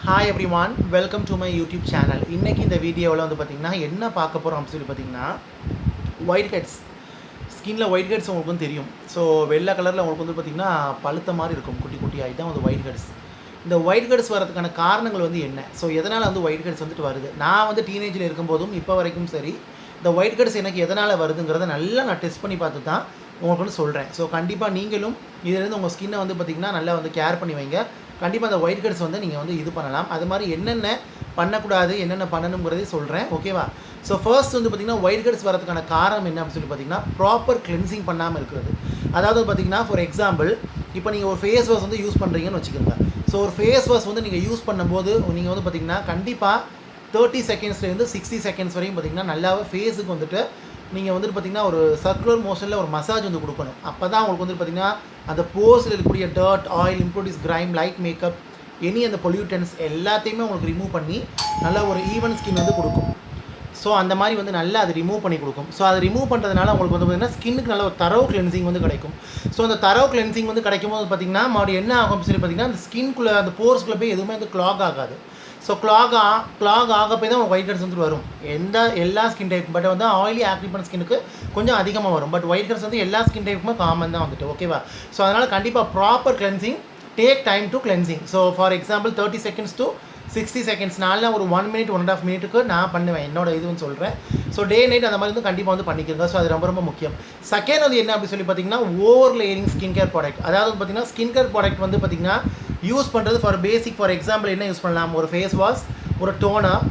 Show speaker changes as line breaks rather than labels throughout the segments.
Hi every one, welcome to my YouTube channel. இன்றைக்கி இந்த வீடியோவில் வந்து பார்த்திங்கன்னா என்ன பார்க்க போகிறோம் அப்படின்னு சொல்லி பார்த்திங்கன்னா, ஒயிட் ஹெட்ஸ். ஸ்கின்னில் ஒயிட் ஹெட்ஸ் உங்களுக்கு வந்து தெரியும். ஸோ வெள்ளை கலரில் உங்களுக்கு வந்து பார்த்திங்கன்னா பழுத்த மாதிரி இருக்கும், குட்டி குட்டியாக. தான் வந்து ஒயிட் ஹெட்ஸ். இந்த ஒயிட் ஹெட்ஸ் வரதுக்கான காரணங்கள் வந்து என்ன? ஸோ எதனால் வந்து ஒயிட் ஹெட்ஸ் வந்துட்டு வருது? நான் வந்து டீனேஜில் இருக்கும்போதும் இப்போ வரைக்கும் சரி, இந்த ஒயிட் ஹெட்ஸ் எனக்கு எதனால் வருதுங்கிறத நல்லா நான் டெஸ்ட் பண்ணி பார்த்து தான் உங்களுக்கு வந்து சொல்கிறேன். ஸோ கண்டிப்பாக நீங்களும் இதிலேருந்து உங்கள் ஸ்கின்னை வந்து பார்த்திங்கன்னா நல்லா வந்து கேர் பண்ணி வைங்க. கண்டிப்பாக அந்த ஒயிட் ஹெட்ஸ் வந்து நீங்கள் வந்து இது பண்ணலாம். அது மாதிரி என்னென்ன பண்ணக்கூடாது, என்னென்ன பண்ணணுங்கிறதே சொல்கிறேன், ஓகேவா? ஸோ ஃபர்ஸ்ட் வந்து பார்த்திங்கன்னா ஒயிட் ஹெட்ஸ் வரதுக்கான காரணம் என்ன அப்படின்னு சொல்லி பார்த்திங்கன்னா, ப்ராப்பர் கிளென்சிங் பண்ணாமல் இருக்கிறது. அதாவது பார்த்திங்கன்னா ஃபார் எக்ஸாம்பிள், இப்போ நீங்கள் ஒரு ஃபேஸ் வாஷ் வந்து யூஸ் பண்ணுறீங்கன்னு வச்சுக்கோங்க. ஸோ ஒரு ஃபேஸ் வாஷ் வந்து நீங்கள் யூஸ் பண்ணும்போது நீங்கள் வந்து பார்த்திங்கன்னா கண்டிப்பாக 30 செகண்ட்ஸ்லேருந்து 60 செகண்ட்ஸ் வரையும் பார்த்திங்கன்னா நல்லாவே ஃபேஸுக்கு வந்துட்டு நீங்கள் வந்துட்டு பார்த்திங்கன்னா ஒரு சர்க்குலர் மோஷனில் ஒரு மசாஜ் வந்து கொடுக்கணும். அப்போ தான் உங்களுக்கு வந்து பார்த்திங்கன்னா அந்த போர்ஸில் இருக்கக்கூடிய dirt, oil, impurities, crime, light makeup, any அந்த பொல்யூட்டன்ஸ் எல்லாத்தையுமே உங்களுக்கு ரிமூவ் பண்ணி நல்லா ஒரு ஈவன் ஸ்கின் வந்து கொடுக்கும். ஸோ அந்த மாதிரி வந்து நல்லா அது ரிமூவ் பண்ணி கொடுக்கும். ஸோ அதை ரிமூவ் பண்ணுறதுனால உங்களுக்கு வந்து பார்த்திங்கன்னா ஸ்கின்னுக்கு நல்ல ஒரு தரவு கிளென்சிங் வந்து கிடைக்கும். ஸோ அந்த தரவு கிளென்சிங் வந்து கிடைக்கும்போது பார்த்திங்கன்னா மறுபடியும் என்ன ஆகும் சொல்லி பார்த்திங்கன்னா அந்த ஸ்கின்குள்ளே அந்த போர்ஸ்குள்ளே போய் எதுவுமே வந்து கிளாக் ஆகாது. ஸோ கிளாக் ஆக போய் தான் ஒயிட் ஹெட்ஸ் வந்து வரும். எல்லா ஸ்கின் டைப், பட் வந்து ஆயிலி ஆக்டிவ் பண்ண ஸ்கின்னுக்கு கொஞ்சம் அதிகமாக வரும். பட் ஒயிட் ஹெட்ஸ் வந்து எல்லா ஸ்கின் டைப்புமே காமன் தான் வந்துட்டு, ஓகேவா? ஸோ அதனால் கண்டிப்பாக proper cleansing, take time to cleansing. So for example 30 seconds to 60 seconds, நாளில் ஒரு 1 மினிட் 1.5 மினிட்டுக்கு நான் பண்ணுவேன், என்னோட இதுன்னு சொல்கிறேன். ஸோ டே நைட் அந்த மாதிரி வந்து கண்டிப்பாக வந்து பண்ணிக்கிறேங்க. ஸோ அது ரொம்ப ரொம்ப முக்கியம். செகண்ட் வந்து என்ன அப்படி சொல்லி பார்த்தீங்கன்னா, over layering skin care product. அதாவது பார்த்தீங்கன்னா ஸ்கின் கேர் ப்ராடக்ட் வந்து பார்த்திங்கன்னா யூஸ் பண்ணுறது ஃபார் பேசிக். ஃபார் எக்ஸாம்பிள் என்ன யூஸ் பண்ணலாம், ஒரு ஃபேஸ் வாஷ், ஒரு டோனர்,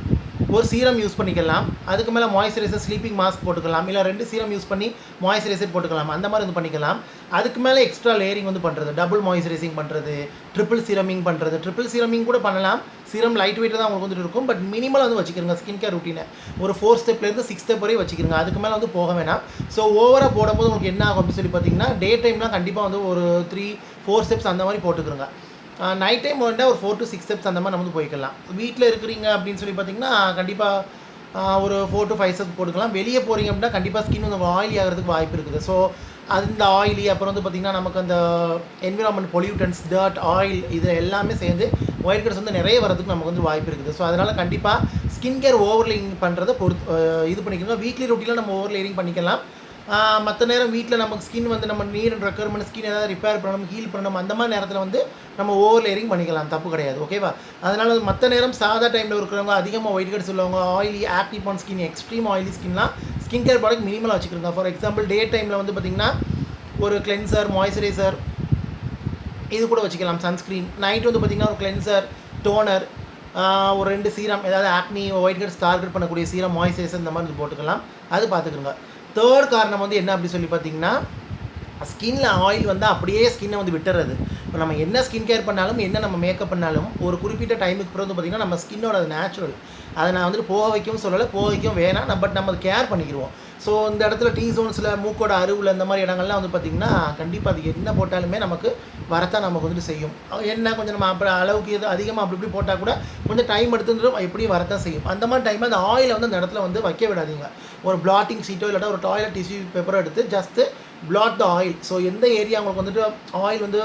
ஒரு சீரம் யூஸ் பண்ணிக்கலாம். அதுக்கு மேலே மாய்ஸ்சரைசர், ஸ்லீப்பிங் மாஸ்க் போட்டுக்கலாம். இல்லை 2 சீரம் யூஸ் பண்ணி மாய்ஸ்சரைசர் போட்டுக்கலாம். அந்த மாதிரி வந்து பண்ணிக்கலாம். அதுக்கு மேலே எக்ஸ்ட்ரா லேயரிங் வந்து பண்ணுறது, டபுள் மாய்ஸ்சரைசிங் பண்ணுறது, ட்ரிபிள் சீரமிங் பண்ணுறது. ட்ரிபிள் சீரமிங் கூட பண்ணலாம். சீரம் லைட் வெயிட் தான் உங்களுக்கு வந்துட்டு இருக்கும். பட் மினிமல் வந்து வச்சுக்கிறங்க ஸ்கின் கேர் ரூட்டீனை. ஒரு 4 ஸ்டெப்லேருந்து 6 ஸ்டெப் வரையும் வச்சுக்கிறங்க. அதுக்கு மேலே வந்து போக வேணாம். ஸோ ஓவராக போடும்போது உங்களுக்கு என்ன ஆகும் அப்படின்னு சொல்லி பார்த்தீங்கன்னா, டே டைம்லாம் கண்டிப்பாக வந்து ஒரு 3-4 ஸ்டெப்ஸ் அந்த மாதிரி போட்டுக்கிறோங்க. நைட் டைம் வந்துட்டு ஒரு 4 to 6 ஸ்டெப்ஸ் அந்த மாதிரி நம்ம வந்து போய்க்கலாம். வீட்டில் இருக்கிறீங்க அப்படின்னு சொல்லி பார்த்தீங்கன்னா கண்டிப்பாக ஒரு 4 to 5 ஸ்டெப்ஸ் போட்டுக்கலாம். வெளியே போகிறீங்க அப்படின்னா கண்டிப்பாக ஸ்கின் வந்து ஆயிலி ஆகிறதுக்கு வாய்ப்பு இருக்குது. ஸோ அந்த ஆயிலி, அப்புறம் வந்து பார்த்திங்கன்னா நமக்கு அந்த என்விரான்மெண்ட் பொல்யூட்டன்ஸ், டர்ட், ஆயில், இது எல்லாமே சேர்ந்து ஒயிட் ஹெட்ஸ் வந்து நிறைய வரதுக்கு நமக்கு வந்து வாய்ப்பு இருக்குது. ஸோ அதனால் கண்டிப்பாக ஸ்கின் கேர் ஓவர் லேயரிங் பண்ணுறதை இது பண்ணிக்கணும். வீக்லி ரொட்டீனில் நம்ம ஓவர் லேயரிங் பண்ணிக்கலாம். மற்ற நேரம் வீட்டில் நமக்கு ஸ்கின் வந்து நம்ம நீட் அண்ட் ரெக்குயர்மெண்ட், ஸ்கின் ஏதாவது ரிப்பேர் பண்ணணும், ஹீல் பண்ணணும், அந்த மாதிரி நேரத்தில் வந்து நம்ம ஓவர் லேயரிங் பண்ணிக்கலாம், தப்பு கிடையாது, ஓகேவா? அதனால் மற்ற நேரம் சாதா டைமில் இருக்கிறவங்க, அதிகமாக ஒயிட் ஹெட்ஸ் உள்ளவங்க, oily active on skin, extreme oily ஸ்கின்லாம் ஸ்கின் கேர் ப்ராடக்ட் மினிமலாக வச்சுக்கிறோங்க. ஃபார் எக்ஸாம்பிள் டே டைமில் வந்து பார்த்திங்கன்னா ஒரு கிளென்சர், மாய்ஸ்சரைசர் இது கூட வச்சுக்கலாம், சன்ஸ்க்ரீன். நைட் வந்து பார்த்திங்கன்னா ஒரு கிளென்சர், டோனர், ஒரு 2 சீரம், ஏதாவது ஆக்னி, ஒயிட் ஹெட்ஸ் டார்கெட் பண்ணக்கூடிய சீரம், மாய்ஸ்சரைசர், இந்த மாதிரி போட்டுக்கலாம். அது பார்த்துக்கிறோங்க. தேர்ட் காரணம் வந்து என்ன அப்படி சொல்லி பார்த்தீங்கன்னா, ஸ்கின்ல ஆயில் வந்து அப்படியே ஸ்கின்னை வந்து விட்டுறது. இப்போ நம்ம என்ன ஸ்கின் கேர் பண்ணாலும், என்ன நம்ம மேக்கப் பண்ணாலும், ஒரு குறிப்பிட்ட டைமுக்கு பிறகு வந்து பார்த்திங்கன்னா நம்ம ஸ்கின்னோட அது நேச்சுரல். அதை நான் வந்துட்டு போக வைக்கவும் சொல்லலை, போக வைக்கவும் வேணாம். பட் நம்ம அதை கேர் பண்ணிக்கிடுவோம். ஸோ இந்த இடத்துல டீ ஜோன்ஸில், மூக்கோட அருவில், இந்த மாதிரி இடங்கள்லாம் வந்து பார்த்திங்கன்னா கண்டிப்பாக அது என்ன போட்டாலுமே நமக்கு வரத்தான் நமக்கு வந்துட்டு செய்யும். என்ன கொஞ்சம் நம்ம அப்படி அளவுக்கு எது அதிகமாக அப்படி இப்படி போட்டால் கூட கொஞ்சம் டைம் எடுத்துட்டு எப்படியும் வரத்தான் செய்யும். அந்த மாதிரி டைமில் அந்த ஆயிலை வந்து அந்த இடத்துல வந்து வைக்க விடாதீங்க. ஒரு பிளாட்டிங் ஷீட்டோ இல்லாட்டா ஒரு டாய்லெட் டிஷ்யூ பேப்பரோ எடுத்து just blot the oil. So எந்த ஏரியா உங்களுக்கு வந்துட்டு ஆயில் வந்து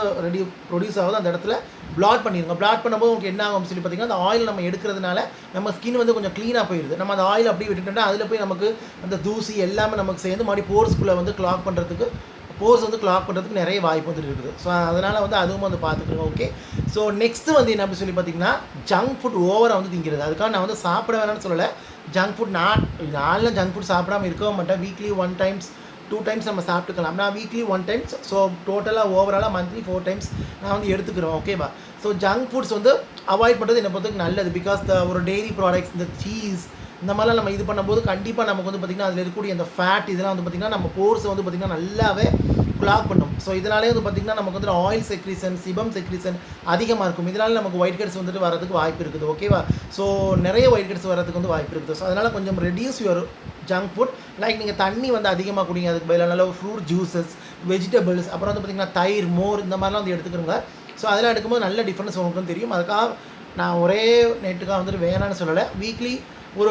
ப்ரொடியூஸ் ஆகுது அந்த இடத்துல பிளாட் பண்ணிடுங்க. பிளாட் பண்ணும்போது உங்களுக்கு என்ன ஆகும் சொல்லி பார்த்தீங்கன்னா, அந்த ஆயில் நம்ம எடுக்கிறதுனால நம்ம ஸ்கின் வந்து கொஞ்சம் க்ளீனாக போயிடுது. நம்ம அந்த ஆயில் அப்படியே விட்டுட்டோம்னா அதில் போய் நமக்கு அந்த தூசி எல்லாமே நமக்கு சேர்ந்து மறுபடியும் போர்ஸ்குள்ளே வந்து கிளாக் பண்ணுறதுக்கு நிறைய வாய்ப்பு வந்துட்டு இருக்குது. ஸோ அதனால் வந்து அதுவும் வந்து பார்த்துக்கணும், ஓகே? ஸோ நெக்ஸ்ட்டு வந்து என்ன அப்படி சொல்லி பார்த்தீங்கன்னா, ஜங்க் ஃபுட் ஓவராக வந்து திங்கிறது. அதுக்காக நான் வந்து சாப்பிட வேணாம்னு சொல்லலை. ஜங்க் ஃபுட் நான்லாம் ஜங்க் ஃபுட் சாப்பிடாமல் இருக்கவும் மாட்டேன். வீக்லி 1 டைம்ஸ் 2 டைம்ஸ் நம்ம சாப்பிட்டுக்கலாம். நான் வீக்லி 1 டைம்ஸ், ஸோ டோட்டலாக ஓவராலாக மந்த்லி 4 டைம்ஸ் நான் வந்து எடுத்துக்கிறேன், ஓகேவா? ஸோ ஜங்க் ஃபுட்ஸ் வந்து அவாய்ட் பண்ணுறது என்னை பொறுத்தவரைக்கும் நல்லது. பிகாஸ் ஒரு டெய்ரி ப்ராடக்ட்ஸ், இந்த சீஸ், இந்த மாதிரிலாம் நம்ம இது பண்ணும்போது கண்டிப்பாக நமக்கு வந்து பார்த்திங்கன்னா அதில் இருக்கக்கூடிய அந்த ஃபேட் இதெல்லாம் வந்து பார்த்திங்கன்னா நம்ம போர்ஸை வந்து பார்த்திங்கன்னா நல்லாவே கிளாக் பண்ணும். ஸோ இதனாலே வந்து பார்த்திங்கன்னா நமக்கு வந்து ஆயில் செக்ரீசன், சிபம் செக்ரீசன் அதிகமாக இருக்கும். இதனால் நமக்கு ஒயிட் ஹெட்ஸ் வந்துட்டு வரதுக்கு வாய்ப்பு இருக்குது, ஓகேவா? ஸோ நிறைய ஒயிட் ஹெட்ஸ் வரதுக்கு வந்து வாய்ப்பு இருக்குது. ஸோ அதனால் கொஞ்சம் reduce your junk food. Like நீங்கள் தண்ணி வந்து அதிகமாக குடிங்க. அதுக்கு பதிலாக நல்ல ஃப்ரூட் ஜூஸஸ், வெஜிடபிள்ஸ், அப்புறம் வந்து பார்த்திங்கன்னா தயிர், மோர், இந்த மாதிரிலாம் வந்து எடுத்துக்கிறோங்க. ஸோ அதெல்லாம் எடுக்கும்போது நல்ல டிஃப்ரென்ஸ் உங்களுக்கு தெரியும். அதுக்காக நான் ஒரே நெட்டுக்காக வந்துட்டு வேணான்னு சொல்லலை. வீக்லி ஒரு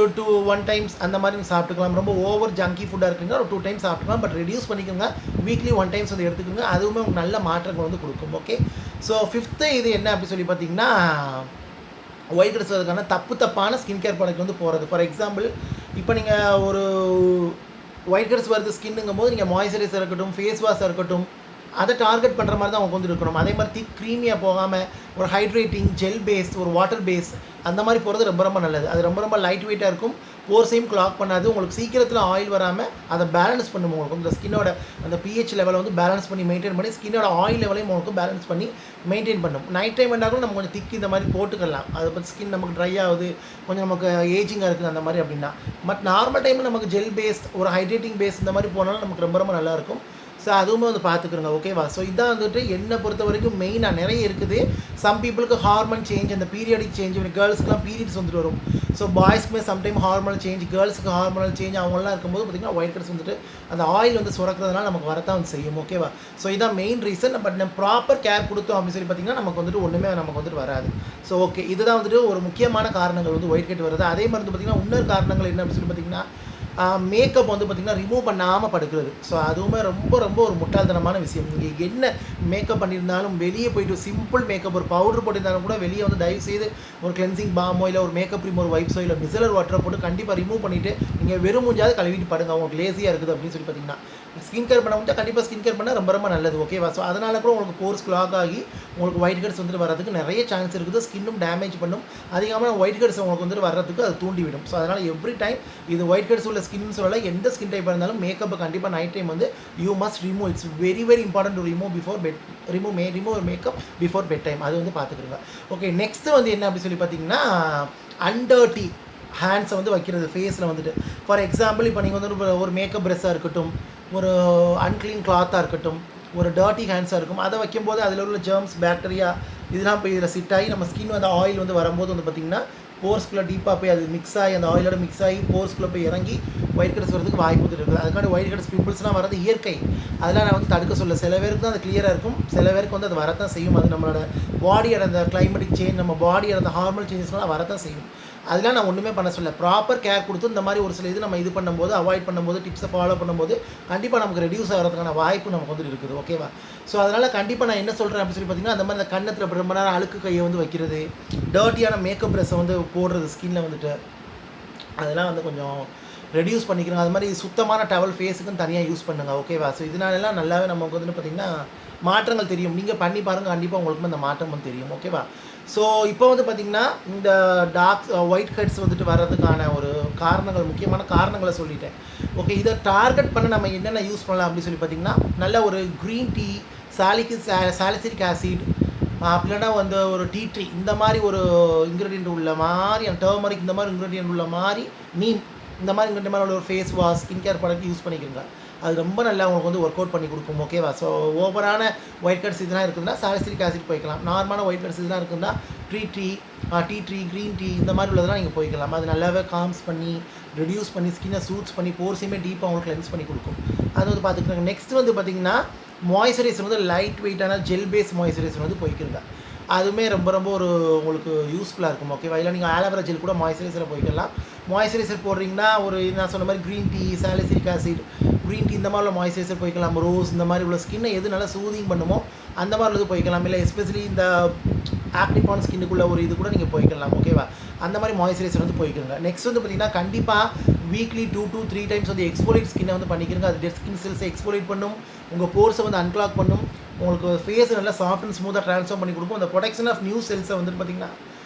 1 டைம்ஸ் அந்த மாதிரி சாப்பிட்டுக்கலாம். ரொம்ப ஓவர் ஜங்கி ஃபுட்டாக இருக்குங்க, ஒரு 2 டைம்ஸ் சாப்பிட்டுக்கலாம். பட் ரெடியூஸ் பண்ணிக்கோங்க. வீக்லி 1 டைம்ஸ் வந்து எடுத்துக்கோங்க. அதுவுமே உங்களுக்கு நல்ல மாற்றங்கள் வந்து கொடுக்கும், ஓகே? ஸோ 5th இது என்ன அப்படி சொல்லி பார்த்தீங்கன்னா, ஒயிட் ஹெட்ஸ் வரதுக்கான தப்பான ஸ்கின் கேர் ப்ராடக்ட் வந்து போகிறது. ஃபார் எக்ஸாம்பிள் இப்போ நீங்கள் ஒரு ஒயிட் ஹெட்ஸ் வருது ஸ்கின்னுங்கும் போது நீங்கள் மாய்ஸ்சரைசர் இருக்கட்டும், ஃபேஸ் வாஷாக இருக்கட்டும், அதை டார்கெட் பண்ணுற மாதிரி தான் அவங்க வந்து இருக்கணும். அதே மாதிரி திக் க்ரீமியாக போகாமல் ஒரு ஹைட்ரேட்டிங் ஜெல் பேஸ், ஒரு வாட்டர் பேஸ் அந்த மாதிரி போகிறது ரொம்ப நல்லது. அது ரொம்ப லைட் வெயிட்டாக இருக்கும், போர்ஸையும் கிளாக் பண்ணாது, உங்களுக்கு சீக்கிரத்தில் ஆயில் வராமல் அதை பேலன்ஸ் பண்ணும். உங்களுக்கு இந்த ஸ்கின்னோட அந்த பிஹெச் லெவலை வந்து பேலன்ஸ் பண்ணி மெயின்டைன் பண்ணி ஸ்கின்னோட ஆயில் லெவலையும் உங்களுக்கு பேலன்ஸ் பண்ணி மெயின்டைன் பண்ணும். நைட் டைம் வேண்டாலும் நம்ம கொஞ்சம் திக் இந்த மாதிரி போட்டுக்கலாம். அதை பற்றி ஸ்கின் நமக்கு ட்ரை ஆகுது, கொஞ்சம் நமக்கு ஏஜிங்காக இருக்குது அந்த மாதிரி அப்படின்னா. பட் நார்மல் டைமில் நமக்கு ஜெல் பேஸ்ட் ஒரு ஹைட்ரேட்டிங் பேஸ் இந்த மாதிரி போனாலும் நமக்கு ரொம்ப நல்லாயிருக்கும். ஸோ அதுவுமே வந்து பார்த்துக்குறோங்க. ஓகேவா? ஸோ இதான் வந்துட்டு என்னை பொறுத்த வரைக்கும் மெயினாக நிறைய இருக்குது. சம் பீப்புளுக்கு ஹார்மோன் சேஞ்ச், அந்த பீரியடிக் சேஞ்ச், கேர்ள்ஸ்க்குலாம் பீரியட்ஸ் வந்துட்டு வரும். ஸோ பாய்ஸ்க்குமே சம்டைம் ஹார்மோனல் சேஞ்ச், கேர்ள்ஸுக்கு ஹார்மோனல் சேஞ்ச் அவங்களாம் இருக்கும்போது பார்த்திங்கன்னா ஒயிட் ஹெட்ஸ் வந்துட்டு அந்த ஆயில் வந்து சுரக்கிறதுனால நமக்கு வரத்தான் வந்து செய்யும். ஓகேவா? ஸோ இதான் மெயின் ரீசன். பட் நம்ம ப்ராப்பர் கேர் கொடுத்தோம் அப்படின்னு சொல்லி பார்த்திங்கன்னா நமக்கு வந்துட்டு ஒன்றுமே நமக்கு வந்துட்டு வராது. ஸோ ஓகே, இதுதான் வந்துட்டு ஒரு முக்கியமான காரணங்கள் வந்து ஒயிட் ஹெட் வருது. அதே மாதிரி வந்து பார்த்திங்கன்னா இன்னொரு காரணங்கள் என்ன அப்படின்னு சொல்லி பார்த்திங்கன்னா மேக்கப் வந்து பார்த்திங்கன்னா ரிமூவ் பண்ணாமல் படுக்கிறது. ஸோ அதுவுமே ரொம்ப ஒரு முட்டாள்தனமான விஷயம். நீங்கள் என்ன மேக்கப் பண்ணியிருந்தாலும் வெளியே போய்ட்டு சிம்பிள் மேக்கப் ஒரு பவுடர் போட்டிருந்தாலும் கூட வெளியே வந்து தயவு செய்து ஒரு கிளென்சிங் பாமோ இல்லை ஒரு மேக்கப் ரிமூவர் வைப்ஸோ இல்லை மிசலர் வாட்டரை போட்டு கண்டிப்பாக ரிமூவ் பண்ணிவிட்டு நீங்கள் வெறும் மூஞ்சாவது கழுவிட்டு படுங்க. உங்களுக்கு லேசியாக இருக்குது அப்படின்னு சொல்லி பார்த்தீங்கன்னா ஸ்கின் கேர் பண்ண முடிஞ்சால் கண்டிப்பாக ஸ்கின் கேர் பண்ணால் ரொம்ப நல்லது. ஓகேவா? ஸோ அதனால் கூட உங்களுக்கு போர்ஸ் கிளாக் ஆகி உங்களுக்கு ஒயிட் ஹெட்ஸ் வந்துட்டு வரதுக்கு நிறைய சான்ஸ் இருக்குது. ஸ்கின்னும் டேமேஜ் பண்ணும். அதிகமாக ஒயிட் ஹெட்ஸ் உங்களுக்கு வந்துட்டு வர்றதுக்கு அது தூண்டிவிடும். ஸோ அதனால் எவ்ரி டைம் இது ஒயிட் ஹெட்ஸ் உள்ள ஸ்கின்னு சொல்லலை, எந்த ஸ்கின் டைப்பாக இருந்தாலும் மேக்கப்பை கண்டிப்பாக நைட் டைம் வந்து you must remove. It's very important to remove before bed, remove makeup before bed time. அது வந்து பார்த்துக்கிறோங்க. ஓகே, நெக்ஸ்ட்டு வந்து என்ன அப்படி சொல்லி பார்த்தீங்கன்னா அண்டர்டி ஹேண்ட்ஸை வந்து வைக்கிறது ஃபேஸில் வந்துட்டு. ஃபார் எக்ஸாம்பிள் இப்போ நீங்கள் வந்து ஒரு மேக்கப் ப்ரெஷ்ஷாக இருக்கட்டும், ஒரு அன்க்ளீன் கிளாத்தாக இருக்கட்டும், ஒரு டர்ட்டி ஹேண்ட்ஸாக இருக்கும், அதை வைக்கும்போது அதில் உள்ள ஜெர்ம்ஸ், பாக்டீரியா இதெல்லாம் போய் இதில் சிட் ஆகி நம்ம ஸ்கின் வந்து ஆயில் வந்து வரும்போது வந்து பார்த்திங்கன்னா போர்ஸ்குள்ளே டீப்பாக போய் அது மிக்ஸ் ஆகி அந்த ஆயிலோட மிக்ஸ் ஆகி போர்ஸ்குள்ளே போய் இறங்கி ஒயிட் ஹெட்ஸ் வரதுக்கு வாய்ப்பு இருக்குது. அதுக்காண்டி ஒயிட் ஹெட்ஸ் பிம்பிள்ஸ்லாம் வரது இயற்கை. அதெல்லாம் நான் வந்து தடுக்க சொல்ல. சில பேருக்கு தான் அது கிளியராக இருக்கும், சில பேருக்கு வந்து அது வரத்தான் செய்யும். அது நம்மளோட பாடியோட அந்த கிளைமேட்டிக் சேஞ்ச், நம்ம பாடியோட அந்த ஹார்மோனல் சேஞ்சஸ்லாம் வரத்தான் செய்யும். அதெல்லாம் நான் ஒன்றுமே பண்ண சொல்ல. ப்ராப்பர் கேர் கொடுத்து இந்த மாதிரி ஒரு சில இது நம்ம இது பண்ணும்போது, அவாய்ட் பண்ணும்போது, டிப்ஸை ஃபாலோ பண்ணும்போது கண்டிப்பாக நமக்கு ரெடியூஸ் ஆகிறதுக்கான வாய்ப்பு நமக்கு வந்து இருக்குது. ஓகேவா? ஸோ அதனால் கண்டிப்பாக நான் என்ன சொல்கிறேன் அப்படின்னு சொல்லி பார்த்தீங்கன்னா அந்த மாதிரி அந்த கண்ணத்தில் ரொம்ப நேரம் அழுக்கு கையை வந்து வைக்கிறது, டர்ட்டியான மேக்கப் ப்ரெஷ்ஷை வந்து போடுறது ஸ்கின்னில் வந்துட்டு, அதெல்லாம் வந்து கொஞ்சம் ரெடியூஸ் பண்ணிக்கிறோம். அது மாதிரி சுத்தமான டவல் ஃபேஸுக்குன்னு தனியாக யூஸ் பண்ணுங்கள். ஓகேவா? ஸோ இதனாலலாம் நல்லாவே நமக்கு வந்து பார்த்திங்கன்னா மாற்றங்கள் தெரியும். நீங்கள் பண்ணி பாருங்கள், கண்டிப்பாக உங்களுக்கு அந்த மாற்றம் வந்து தெரியும். ஓகேவா? ஸோ இப்போ வந்து பார்த்திங்கன்னா இந்த டார்க் ஒயிட் ஹெட்ஸ் வந்துட்டு வர்றதுக்கான ஒரு காரணங்கள், முக்கியமான காரணங்களை சொல்லிட்டேன். ஓகே, இதை டார்கெட் பண்ண நம்ம என்னென்ன யூஸ் பண்ணலாம் அப்படின்னு சொல்லி பார்த்திங்கன்னா நல்ல ஒரு க்ரீன் டீ, சாலிசிலிக் ஆசிட், அப்படின்னா வந்து ஒரு டீ ட்ரீ இந்த மாதிரி ஒரு இன்க்ரீடியன்ட் உள்ள மாதிரி, டர்மரிக் இந்த மாதிரி இன்க்ரீடியன்ட் உள்ள மாதிரி, நீம் இந்த மாதிரி இன்க்ரீடியன்ட் மாதிரி உள்ள ஒரு face wash, skin care product use பண்ணிக்கிறங்க. அது ரொம்ப நல்லா உங்களுக்கு வந்து ஒர்க் அவுட் பண்ணி கொடுக்கும். ஓகேவா? ஸோ ஓவரான ஒயிட் ஹெட்ஸ் இதெல்லாம் இருக்குதுன்னா சாலிசிலிக் ஆசிட் போய்க்கலாம். நார்மலான ஒயிட் ஹெட்ஸ் இதெல்லாம் இருக்குதுன்னா டீ ட்ரீ, க்ரீன் டீ இந்த மாதிரி உள்ளதெல்லாம் நீங்கள் போய்க்கலாம். அது நல்லாவே காம்ஸ் பண்ணி ரெடியூஸ் பண்ணி ஸ்கின்னை சூட்ஸ் பண்ணி போர்ஸையுமே டீப்பாக உங்களுக்கு கிளென்ஸ் பண்ணி கொடுக்கும். அது வந்து பார்த்துக்கிட்டாங்க. நெக்ஸ்ட் வந்து பார்த்திங்கன்னா மாய்ஸ்சரைசர் வந்து லைட் வெயிட்டான ஜெல் பேஸ் மாய்ஸ்சரைசர் வந்து போய்க்கிறங்க. அதுவுமே ரொம்ப ஒரு உங்களுக்கு யூஸ்ஃபுல்லாக இருக்கும். ஓகேவா? இல்லை நீங்கள் ஆலோவேரா ஜெல் கூட மாய்ஸ்சரைசரை போய்க்கலாம். மாய்ஸ்சரைசர் போடுறீங்கன்னா ஒரு நான் சொன்ன மாதிரி green tea, salicylic acid, green tea இந்த மாதிரி உள்ள மாய்ஸ்சரைசர் போய்க்கலாம். ரோஸ் இந்த மாதிரி உள்ள ஸ்கின்னை எது நல்லா சூதிங் பண்ணுமோ அந்த மாதிரி உள்ளது போய்க்கலாம். இல்லை எஸ்பெஷலி இந்த ஆக்டிவான ஸ்கின்னுக்குள்ளே ஒரு இது கூட நீங்கள் போய்க்கலாம். ஓகேவா? அந்த மாதிரி மாய்ஸ்சரைசர் வந்து போய்க்குங்க. நெக்ஸ்ட் வந்து பார்த்திங்கன்னா கண்டிப்பாக வீக்லி 2 to 3 டைம்ஸ் வந்து எக்ஸ்ஃபோலியேட் ஸ்கின்னை வந்து பண்ணிக்கிறங்க. அது டெட் ஸ்கின் செல்ஸை எக்ஸ்ஃபோலியேட் பண்ணும், உங்கள் போர்ஸை வந்து அன்க்ளாக் பண்ணும், உங்களுக்கு ஃபேஸை நல்லா சாஃப்ட் அண்ட் ஸ்மூத்தாக ட்ரான்ஸ்ஃபார்ம் பண்ணி கொடுக்கும். அந்த ப்ரொடெக்ஷன் ஆஃப் நியூ செல்ஸை வந்துட்டு பார்த்திங்கன்னா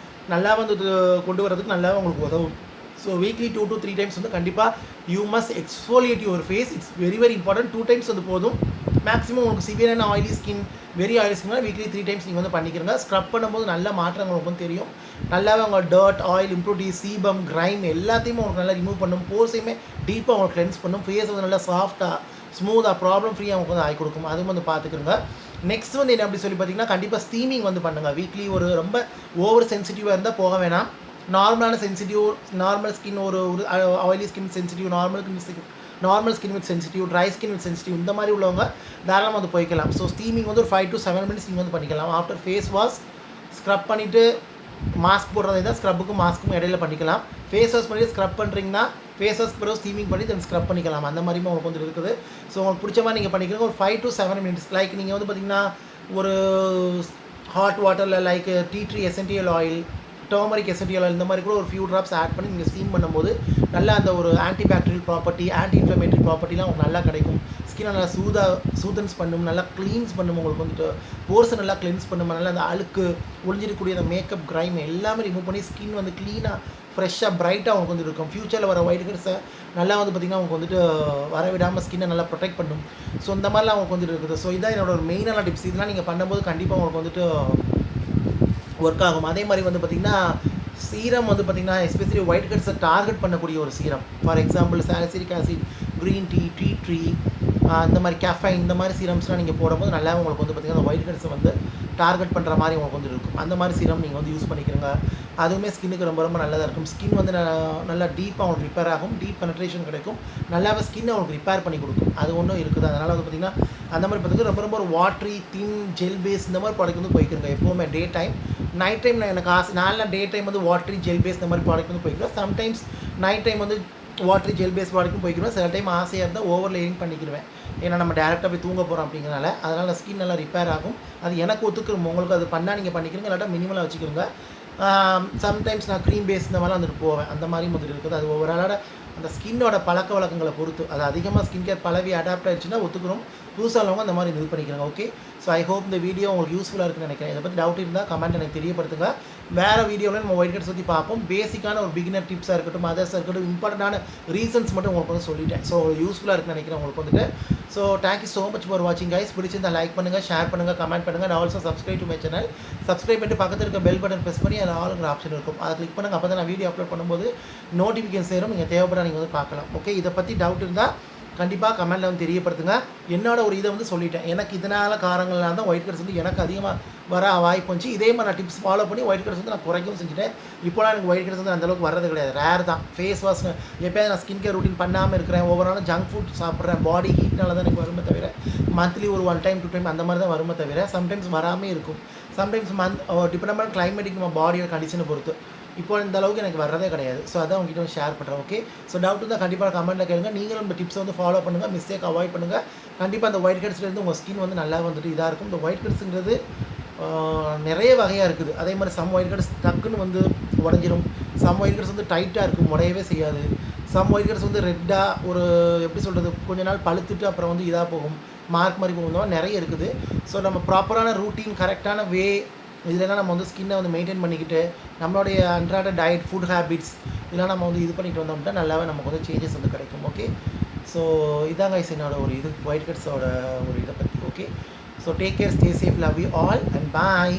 நல்லா வந்து கொண்டு வரதுக்கு நல்லா உங்களுக்கு உதவும். ஸோ வீக்லி 2 to 3 டைம்ஸ் வந்து கண்டிப்பாக you must exfoliate your face. It's very important. 2 times வந்து போதும். மேக்ஸிமம் உங்களுக்கு சிவியரான ஆயிலி ஸ்கின், வெரி ஆயிலி ஸ்கின்னா வீக்லி 3 டைம்ஸ் நீங்கள் வந்து பண்ணிக்கிறங்க. ஸ்க்ரப் பண்ணும்போது நல்ல மாற்றங்கள் உங்களுக்கு வந்து தெரியும். நல்லாவே உங்கள் டர்ட், ஆயில், இம்ப்ரூட்டி, சீபம், கிரைம் எல்லாத்தையுமே உங்களுக்கு நல்லா ரிமூவ் பண்ணும். போர்ஸையுமே டீப்பாக உங்களுக்கு கிளென்ஸ் பண்ணும். ஃபேஸ் வந்து நல்லா சாஃப்ட்டாக, ஸ்மூத்தாக, ப்ராப்ளம் ஃப்ரீயாக உங்களுக்கு வந்து ஆகி கொடுக்கும். அதுவும் வந்து பார்த்துக்கிறங்க. நெக்ஸ்ட் வந்து என்ன அப்படி சொல்லி பார்த்தீங்கன்னா கண்டிப்பாக ஸ்டீமிங் வந்து பண்ணுங்கள். வீக்லி ஒரு ரொம்ப ஓவர் சென்சிட்டிவாக இருந்தால் போக வேணாம். நார்மலான சென்சிட்டிவ், நார்மல் ஸ்கின், ஒரு oily skin sensitive, normal skin with sensitive, dry skin with sensitive இந்த மாதிரி உள்ளவங்க தாராளமாக வந்து போய்க்கலாம். ஸோ ஸ்டீமிங் வந்து ஒரு 5 to 7 மினிட்ஸ் நீங்கள் வந்து பண்ணிக்கலாம். ஆஃப்டர் ஃபேஸ் வாஷ் ஸ்க்ரப் பண்ணிவிட்டு மாஸ்க் போடுறது தான் ஸ்க்ரப்புக்கும் மாஸ்க்கும் இடையில பண்ணிக்கலாம். ஃபேஸ் வாஷ் பண்ணிவிட்டு ஸ்க்ரப் பண்ணுறீங்கன்னா ஃபேஸ் வாஷ் பிறகு ஸ்டீமிங் பண்ணி தென் ஸ்க்ரப் பண்ணிக்கலாம். அந்த மாதிரியும் உங்களுக்கு வந்து இருக்குது. ஸோ உங்களுக்கு பிடிச்ச மாதிரி நீங்கள் பண்ணிக்கிறீங்க. ஒரு 5 to 7 மினிட்ஸ். லைக் நீங்கள் வந்து பார்த்திங்கன்னா ஒரு ஹாட் வாட்டரில் like tea tree essential oil, turmeric essential oil இந்த மாதிரி கூட ஒரு ஃபியூ ட்ராப்ஸ் ஆட் பண்ணி நீங்கள் ஸ்டீம் பண்ணும்போது நல்லா அந்த ஒரு antibacterial property, anti inflammatory ப்ராப்பர்ட்டிலாம் உங்களுக்கு நல்லா கிடைக்கும். ஸ்கின்னை நல்லா சூதன்ஸ் பண்ணும், நல்லா க்ளீன்ஸ் பண்ணும், உங்களுக்கு வந்துட்டு போர்ஸை நல்லா க்ளீன்ஸ் பண்ணும், நல்லா அந்த அழுக்கு ஒழிஞ்சிருக்கக்கூடிய அந்த மேக்கப் க்ரைம் எல்லாமே ரிமூவ் பண்ணி ஸ்கின் வந்து க்ளீனாக ஃப்ரெஷ்ஷாக பிரைட்டாக அவங்களுக்கு வந்து இருக்கும். ஃப்யூச்சரில் வர ஒயிட் ஹெட்ஸை நல்லா வந்து பார்த்திங்கன்னா அவங்க வந்துட்டு வர விடாமல் ஸ்கின்னை நல்லா ப்ரொடெக்ட் பண்ணும். ஸோ இந்த மாதிரிலாம் அவங்களுக்கு வந்துட்டு இருக்குது. ஸோ இதான் என்னோட ஒரு மெயினான டிப்ஸ். இதெல்லாம் நீங்கள் பண்ணும்போது கண்டிப்பாக உங்களுக்கு வந்துட்டு ஒர்க் ஆகும். அதே மாதிரி வந்து பார்த்திங்கன்னா சீரம் வந்து பார்த்திங்கன்னா எஸ்பெஷலி ஒயிட் ஹெட்ஸை டார்கெட் பண்ணக்கூடிய ஒரு serum. For example salicylic acid, green tea tree, இந்த மாதிரி கேஃபைன், இந்த மாதிரி சீரம்ஸ்லாம் நீங்கள் போடும்போது நல்லா உங்களுக்கு வந்து பார்த்திங்கன்னா அந்த ஒயிட் ஹெட்ஸை வந்து டார்கெட் பண்ணுற மாதிரி உங்களுக்கு வந்து இருக்கும். அந்த மாதிரி சீரம் நீங்கள் வந்து யூஸ் பண்ணிக்கிறங்க. அதுவுமே ஸ்கின்னுக்கு ரொம்ப ரொம்ப நல்லதாக இருக்கும். ஸ்கின் வந்து நல்லா டீப்பாக அவங்களுக்கு ரிப்பேர் ஆகும், டீப் பெனட்ரேஷன் கிடைக்கும், நல்லாவே ஸ்கின்னை அவங்களுக்கு ரிப்பேர் பண்ணி கொடுக்கும். அது ஒன்றும் இருக்குது. அதனால் வந்து பார்த்திங்கன்னா அந்த மாதிரி பார்த்திங்கன்னா ரொம்ப ரொம்ப ஒரு வாட்ரி, தின், ஜெல் பேஸ் இந்த மாதிரி ப்ராடக்ட் வந்து போய்க்கிறங்க. எப்போவுமே டே டைம், நைட் டைம் எனக்கு நான்லாம் டே டைம் வந்து வாட்ரி, ஜெல் பேஸ் இந்த மாதிரி ப்ராடக்ட் வந்து போய்க்கிறேன். சம்டைம்ஸ் நைட் டைம் வந்து வாட்ரி, ஜெல் பேஸ் ப்ராடக்ட்டும் போய்க்கிறோம். சில டைம் ஆசையாக இருந்தால் ஓவர் லேயிங் பண்ணிக்கிடுவேன். ஏன்னா நம்ம டேரெக்டாக போய் தூங்க போகிறோம் அப்படிங்கிறனால. அதனால் ஸ்கின் நல்லா ரிப்பேர் ஆகும். அது எனக்கு ஒத்துக்கிறோம். உங்களுக்கு அது பண்ணால் நீங்கள் பண்ணிக்கிறீங்க, இல்லாட்டா மினிமலாக வச்சுக்கிறோங்க. சம்டைம்ஸ் நான் க்ரீம் பேஸ் இந்த மாதிரிலாம் வந்துட்டு போவேன். அந்த மாதிரி முதல் இருக்குது. அது ஓவராலோட அந்த ஸ்கின்னோட பழக்க வழக்கங்களை பொறுத்து. அது அதிகமாக ஸ்கின் கேர் பழவி அடாப்ட் ஆகிடுச்சுன்னா ஒத்துக்கிறோம். புதுசாக அந்த மாதிரி இது பண்ணிக்கிறாங்க. ஓகே, ஸோ ஐ ஹோப் இந்த வீடியோ உங்களுக்கு யூஸ்ஃபுல்லாக இருக்குன்னு நினைக்கிறேன். இதை பற்றி டவுட் இருந்தால் கமெண்ட் எனக்கு தெரியப்படுத்துங்க. வேறு வீடியோவில் நம்ம ஒயிட் ஹெட்ஸ் பற்றி பார்ப்போம். பேசிக்கான ஒரு பிகினர் டிப்ஸாக இருக்கட்டும், அதர்ஸாக இருக்கட்டும், இம்பார்ட்டண்டான ரீசன்ஸ் மட்டும் உங்களுக்கு வந்து சொல்லிட்டேன். ஸோ யூஸ்ஃபுல்லாக இருக்குன்னு நினைக்கிறேன் உங்களுக்கு வந்துட்டு. So thank you so much for வாட்சிங் கைஸ். பிடிச்சிருந்தா லைக் பண்ணுங்கள், ஷேர் பண்ணுங்கள், கமெண்ட் பண்ணுங்கள். And also subscribe to my channel. Subscribe பண்ணிட்டு பக்கத்தில் இருக்க பெல் பட்டன் ப்ரெஸ் பண்ணி அது ஆளுங்கிற ஆப்ஷன் இருக்கும். அதை கிளிக் பண்ணுங்கள். அப்போ தான் நான் வீடியோ அப்லோட் பண்ணும்போது நோட்டிஃபிகேஷன் சேரும். நீங்கள் தேவைப்பட நீங்கள் வந்து பார்க்கலாம். ஓகே, இதை பற்றி டவுட் இருந்தால் கண்டிப்பாக கமெண்ட்டில் வந்து தெரியப்படுத்துங்க. என்னோட ஒரு இதை வந்து சொல்லிட்டேன். எனக்கு இதனால் காரணங்களாக தான் ஒயிட் ஹெட்ஸ் வந்து எனக்கு அதிகமாக வர வாய்ப்பு வந்துச்சு. இதே மாதிரி நான் டிப்ஸ் ஃபாலோ பண்ணி ஒயிட் ஹெட்ஸ் வந்து நான் குறைக்கவும் செஞ்சுட்டேன். இப்போலாம் எனக்கு ஒயிட் ஹெட்ஸ் வந்து அந்தளவுக்கு வரது கிடையாது. ரேர் தான். ஃபேஸ் வாஷ் எப்போயாவது நான் ஸ்கின் கேர் ரூட்டின் பண்ணாமல் இருக்கிறேன். ஒவ்வொரு ஜங்க் ஃபுட் சாப்பிட்றேன். பாடி ஹீட்னால தான் எனக்கு வருமே தவிர மந்த்லி ஒரு 1 டைம் 2 டைம் அந்த மாதிரி தான் வருமே தவிர சம்டைம்ஸ் வராமே இருக்கும். சம்டைம்ஸ் டிபெண்ட் பண்ண கிளைமேட்டிக் நம்ம பாடியோட கண்டிஷனை பொறுத்து இப்போ இந்த அளவுக்கு எனக்கு வரதே கிடையாது. ஸோ அதான் உங்ககிட்ட ஷேர் பண்ணுறேன். ஓகே, ஸோ டவுட் இருந்தால் கண்டிப்பாக கமெண்ட்டில் கேளுங்க. நீங்களும் இந்த டிப்ஸை வந்து ஃபாலோ பண்ணுங்கள், மிஸ்டேக் அவாய்ட் பண்ணுங்கள். கண்டிப்பாக அந்த ஒயிட் ஹெட்ஸ்லேருந்து உங்கள் ஸ்கின் வந்து நல்லா வந்துட்டு இதாக இருக்கும். இந்த ஒயிட் ஹெட்ஸுங்கிறது நிறைய வகையாக இருக்குது. அதே மாதிரி சம் ஒயிட் ஹெட்ஸ் டக்குன்னு வந்து உடஞ்சிரும். சம் ஒயிட் ஹெட்ஸ் வந்து டைட்டாக இருக்கும், உடையவே செய்யாது. சம் ஒயிட் ஹெட்ஸ் வந்து ரெட்டாக ஒரு எப்படி சொல்கிறது கொஞ்ச நாள் பழுத்துட்டு அப்புறம் வந்து இதாக போகும், மார்க் மாதிரி போகும், நிறைய இருக்குது. ஸோ நம்ம ப்ராப்பரான ரூட்டீன், கரெக்டான வே இதெல்லாம் நம்ம வந்து ஸ்கின்னை வந்து மெயின்டைன் பண்ணிக்கிட்டு நம்மளுடைய அன்றாட டயட், ஃபுட் ஹேபிட்ஸ் இதெல்லாம் நம்ம வந்து இது பண்ணிட்டு வந்தோம்னா நல்லாவே நமக்கு வந்து சேஞ்சஸ் வந்து கிடைக்கும். ஓகே, ஸோ இதாங்க என்னோட ஒரு இது ஒயிட் ஹெட்ஸோட ஒரு இதை பற்றி. Okay, so take care, stay safe, love you all and bye.